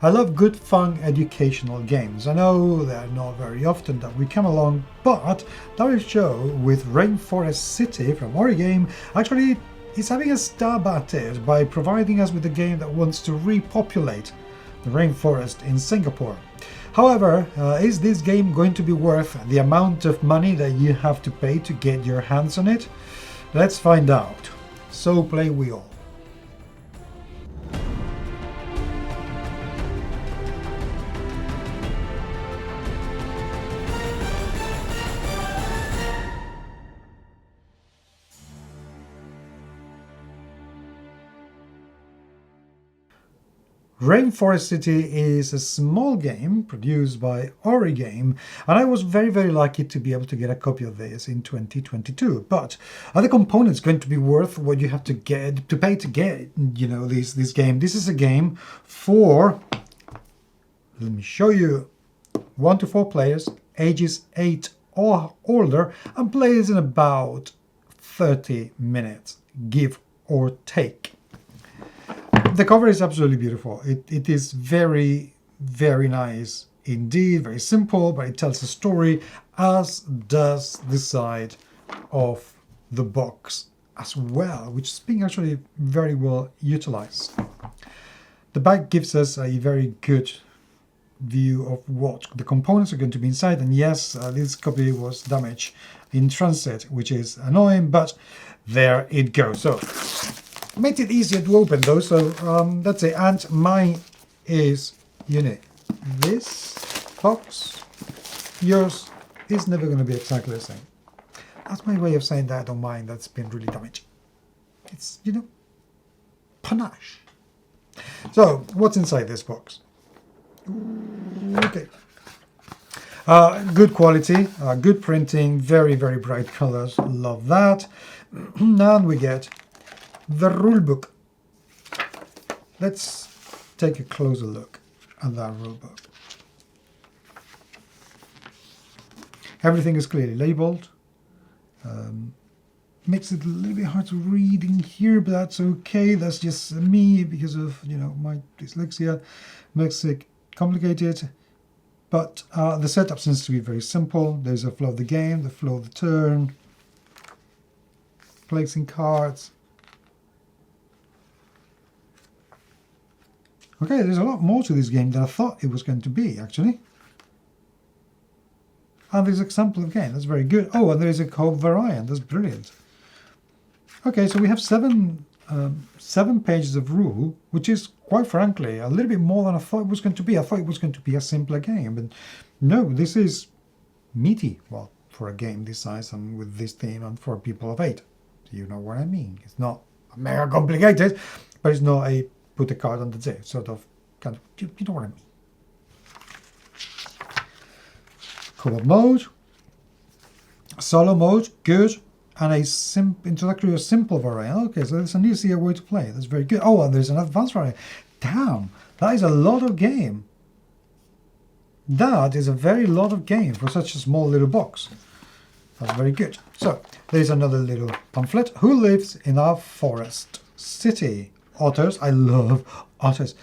I love good, fun, educational games. I know they're not very often that we come along, but Darius Show with Rainforest City from Boardgame actually is having a stab at it by providing us with a game that wants to repopulate the rainforest in Singapore. However, is this game going to be worth the amount of money that you have to pay to get your hands on it? Let's find out. So play we all. Rainforest City is a small game produced by Boardgame, and I was very lucky to be able to get a copy of this in 2022. But are the components going to be worth what you have to pay to get, this game? This is a game for, let me show you, 1 to 4 players, ages 8 or older, and plays in about 30 minutes, give or take. The cover is absolutely beautiful. It is very nice indeed, very simple, but it tells a story, as does the side of the box as well, which is being actually very well utilized. The back gives us a very good view of what the components are going to be inside, and yes, this copy was damaged in transit, which is annoying, but there it goes. So made it easier to open though, so that's it. And mine is unique. This box, yours is never going to be exactly the same. That's my way of saying that I don't mind that's been really damaged. It's, panache. So what's inside this box? Okay. Good quality, good printing, very bright colors, love that. And we get the rulebook. Let's take a closer look at that rulebook. Everything is clearly labeled. Makes it a little bit hard to read in here, but that's okay. That's just me because of my dyslexia. Makes it complicated. But the setup seems to be very simple. There's a flow of the game, the flow of the turn, placing cards. Okay, there's a lot more to this game than I thought it was going to be, actually. And there's an example of game. That's very good. Oh, and there is a co-variant. That's brilliant. Okay, so we have seven pages of rule, which is, quite frankly, a little bit more than I thought it was going to be. I thought it was going to be a simpler game, but no, this is meaty. Well, for a game this size and with this theme and for people of 8. You know what I mean? It's not mega complicated, but it's not a put a card on the day, sort of, kind of, you know what I mean. Co-op mode, solo mode, good, and a introductory or simple variant. Okay, so there's an easier way to play. That's very good. Oh, and there's an advanced variant. Damn, that is a lot of game. That is a very lot of game for such a small little box. That's very good. So there's another little pamphlet. Who lives in our forest city? Otters. I love otters.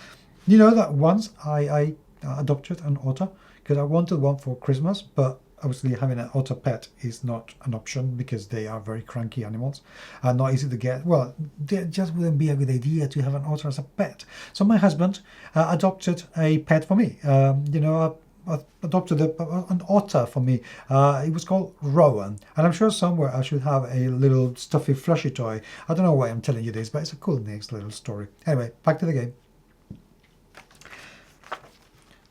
You know that once I adopted an otter because I wanted one for Christmas, but obviously having an otter pet is not an option because they are very cranky animals and not easy to get. Well, it just wouldn't be a good idea to have an otter as a pet. So my husband adopted a pet for me. Adopted an otter for me. It was called Rowan, and I'm sure somewhere I should have a little stuffy flushy toy. I don't know why I'm telling you this, but it's a cool next little story. Anyway, back to the game.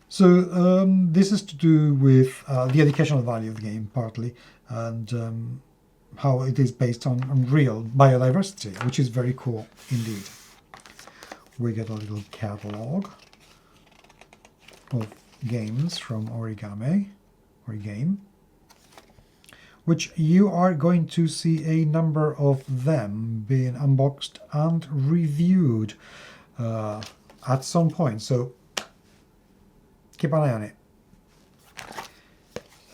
So this is to do with the educational value of the game, partly, and how it is based on real biodiversity, which is very cool indeed. We get a little catalog of games from Boardgame, which you are going to see a number of them being unboxed and reviewed at some point, so keep an eye on it.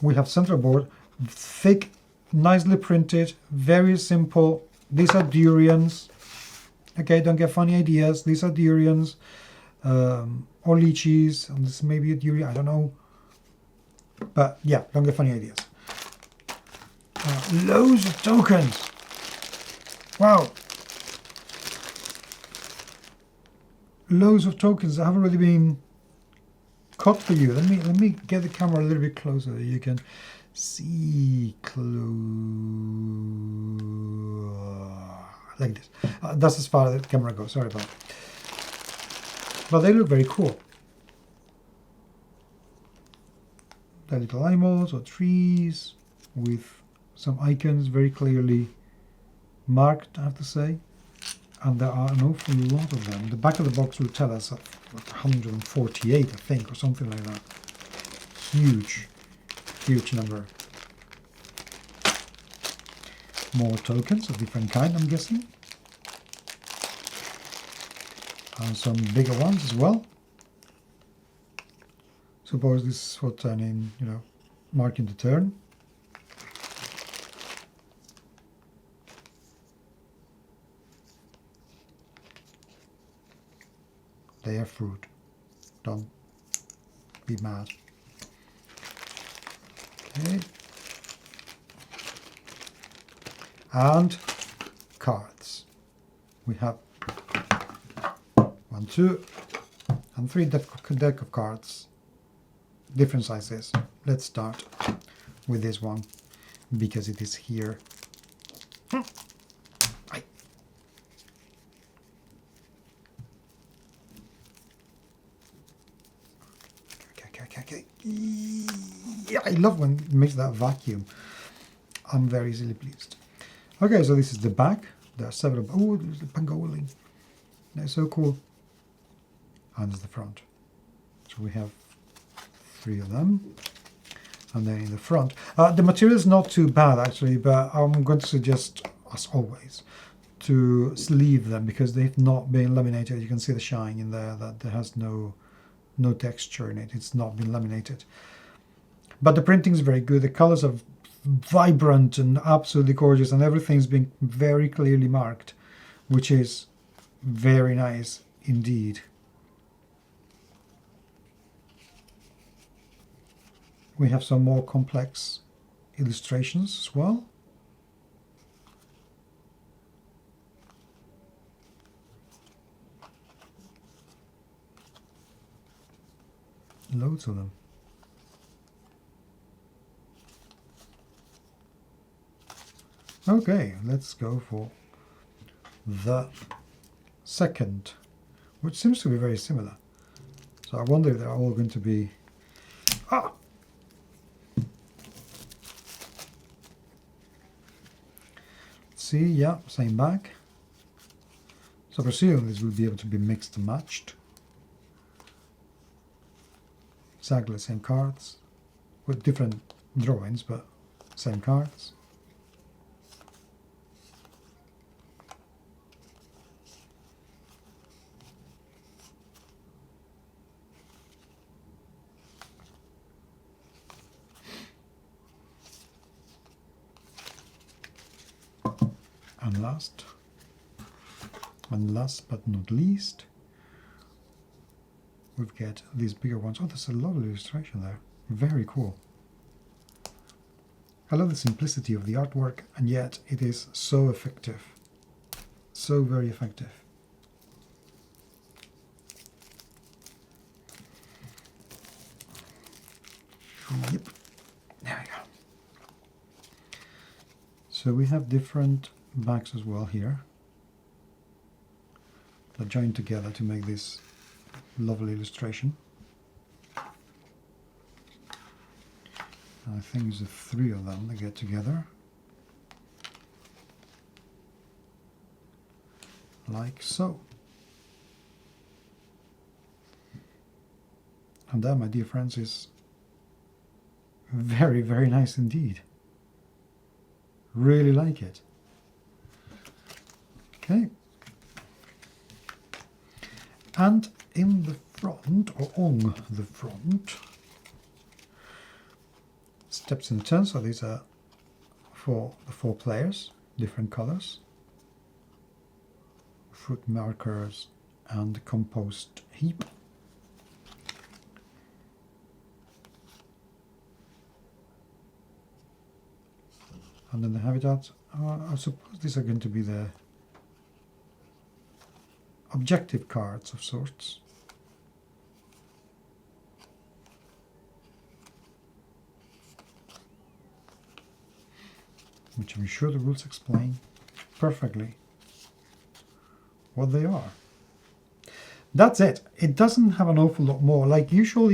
We have center board, thick, nicely printed, very simple. These are durians. Okay, don't get funny ideas. These are durians. or lychees, and this may be a durian, I don't know. But yeah, don't get funny ideas. Loads of tokens. Wow. Loads of tokens that haven't really been cut for you. Let me get the camera a little bit closer so you can see like this. That's as far as the camera goes. Sorry about that. But they look very cool. They're little animals or trees with some icons very clearly marked, I have to say. And there are an awful lot of them. The back of the box will tell us like 148, I think, or something like that. Huge, huge number. More tokens of different kind, I'm guessing. And some bigger ones as well. Suppose this is for turning, you know, marking the turn. They are fruit. Don't be mad. Okay. And cards. We have 1, 2, and 3 deck of cards. Different sizes. Let's start with this one because it is here. Okay. Yeah, I love when it makes that vacuum. I'm very easily pleased. Okay, so this is the back. There are several. Oh, there's the pangolin. They're so cool. And there's the front. So we have 3 of them. And then in the front. The material is not too bad actually, but I'm going to suggest, as always, to sleeve them because they've not been laminated. You can see the shine in there, that there has no texture in it. It's not been laminated. But the printing is very good. The colors are vibrant and absolutely gorgeous, and everything's been very clearly marked, which is very nice indeed. We have some more complex illustrations as well. Loads of them. Okay, let's go for the second, which seems to be very similar. So I wonder if they're all going to be... Ah! Let's see, yeah, same back. So I presume this will be able to be mixed and matched. Exactly the same cards, with different drawings, but same cards. And last but not least, we've got these bigger ones. Oh, there's a lovely illustration there. Very cool. I love the simplicity of the artwork, and yet it is so effective. So very effective. Yep. There we go. So we have different backs as well here that join together to make this lovely illustration. I think there's 3 of them that get together like so. And that, my dear friends, is very, very nice indeed. Really like it. Okay. And in the front, or on the front, steps in the turn. So these are for the 4 players, different colors, fruit markers, and compost heap. And then the habitat, I suppose these are going to be the objective cards of sorts. Which I'm sure the rules explain perfectly what they are. That's it. It doesn't have an awful lot more. Like usual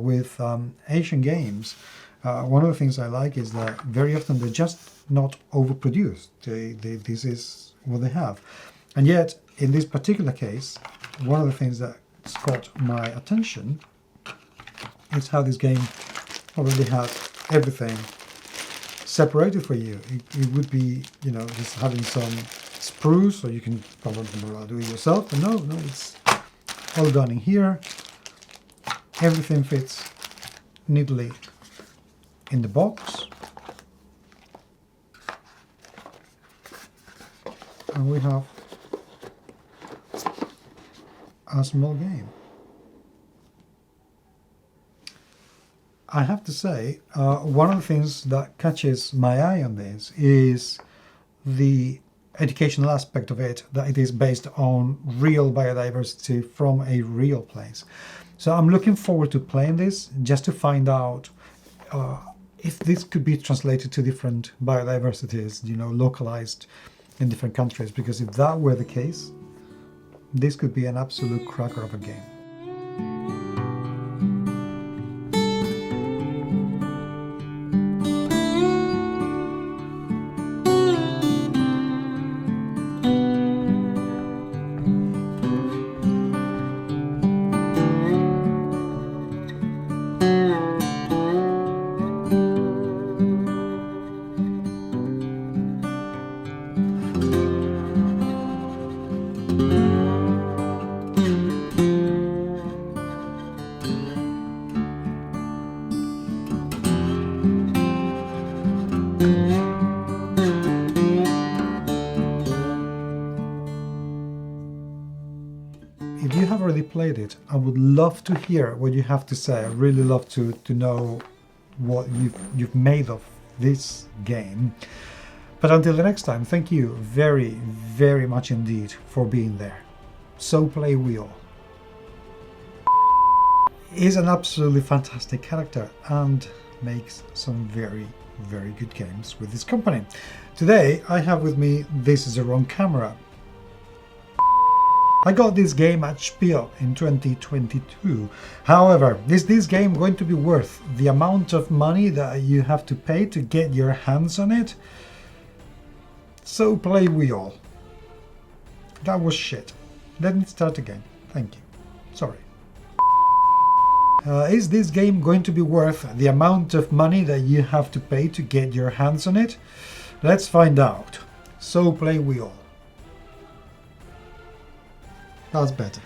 with Asian games, one of the things I like is that very often they're just not overproduced. This is what they have. And yet, in this particular case, one of the things that's caught my attention is how this game already has everything separated for you. It would be, you know, just having some spruce, or you can probably do it yourself. But no, it's all done in here. Everything fits neatly in the box. And we have a small game. I have to say, one of the things that catches my eye on this is the educational aspect of it, that it is based on real biodiversity from a real place. So I'm looking forward to playing this just to find out if this could be translated to different biodiversities, you know, localized in different countries, because if that were the case, this could be an absolute cracker of a game. If you have already played it, I would love to hear what you have to say. I really love to know what you've made of this game. But until the next time, thank you very, very much indeed for being there. So play we all. Is an absolutely fantastic character and makes some very, very good games with this company. Today I have with me This Is the Wrong Camera. I got this game at Spiel in 2022. However, is this game going to be worth the amount of money that you have to pay to get your hands on it? So play we all. That was shit. Let me start again. Thank you. Sorry. Is this game going to be worth the amount of money that you have to pay to get your hands on it? Let's find out. So play we all. That's better.